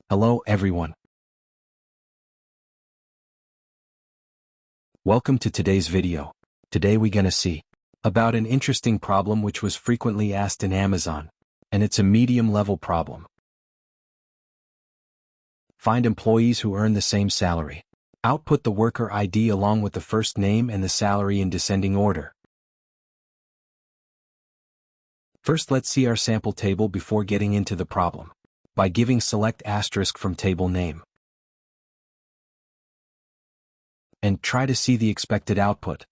Hello everyone. Welcome to today's video. Today we're gonna see about an interesting problem which was frequently asked in Amazon, and it's a medium-level problem. Find employees who earn the same salary. Output the worker ID along with the first name and the salary in descending order. First, let's see our sample table before getting into the problem, by giving select asterisk from table name. And try to see the expected output.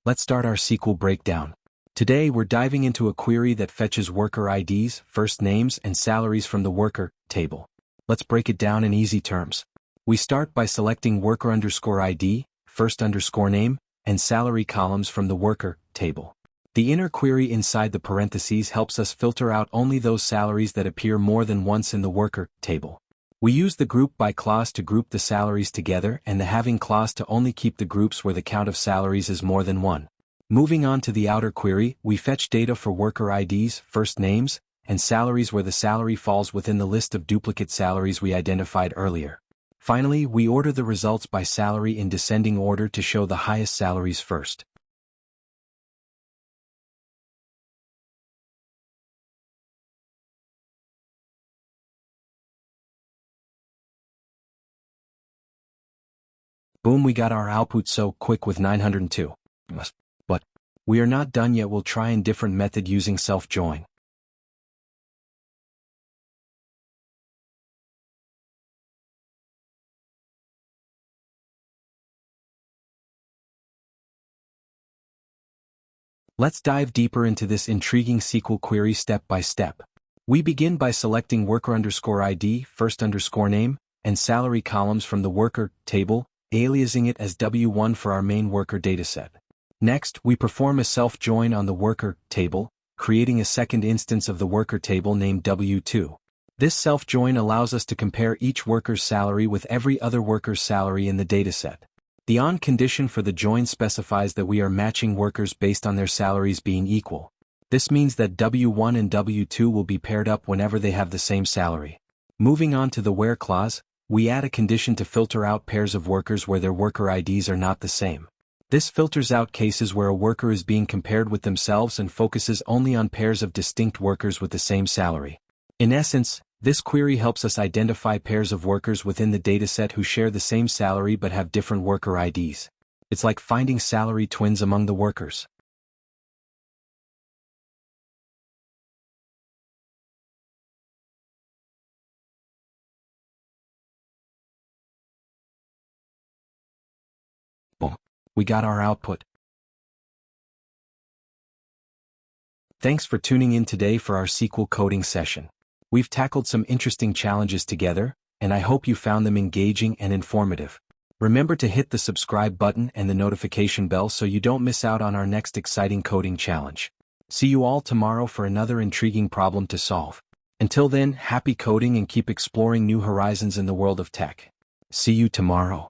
Let's start our SQL breakdown. Today we're diving into a query that fetches worker IDs, first names, and salaries from the worker table. Let's break it down in easy terms. We start by selecting worker underscore ID, first underscore name, and salary columns from the worker table. The inner query inside the parentheses helps us filter out only those salaries that appear more than once in the worker table. We use the group by clause to group the salaries together and the having clause to only keep the groups where the count of salaries is more than one. Moving on to the outer query, we fetch data for worker IDs, first names, and salaries where the salary falls within the list of duplicate salaries we identified earlier. Finally, we order the results by salary in descending order to show the highest salaries first. Boom, we got our output so quick with 902. But we are not done yet. We'll try a different method using self-join. Let's dive deeper into this intriguing SQL query step by step. We begin by selecting worker underscore ID, first underscore name, and salary columns from the worker table, aliasing it as W1 for our main worker dataset. Next, we perform a self-join on the worker table, creating a second instance of the worker table named W2. This self-join allows us to compare each worker's salary with every other worker's salary in the dataset. The on condition for the join specifies that we are matching workers based on their salaries being equal. This means that W1 and W2 will be paired up whenever they have the same salary. Moving on to the where clause, we add a condition to filter out pairs of workers where their worker IDs are not the same. This filters out cases where a worker is being compared with themselves and focuses only on pairs of distinct workers with the same salary. In essence, this query helps us identify pairs of workers within the dataset who share the same salary but have different worker IDs. It's like finding salary twins among the workers. Boom. We got our output. Thanks for tuning in today for our SQL coding session. We've tackled some interesting challenges together, and I hope you found them engaging and informative. Remember to hit the subscribe button and the notification bell so you don't miss out on our next exciting coding challenge. See you all tomorrow for another intriguing problem to solve. Until then, happy coding and keep exploring new horizons in the world of tech. See you tomorrow.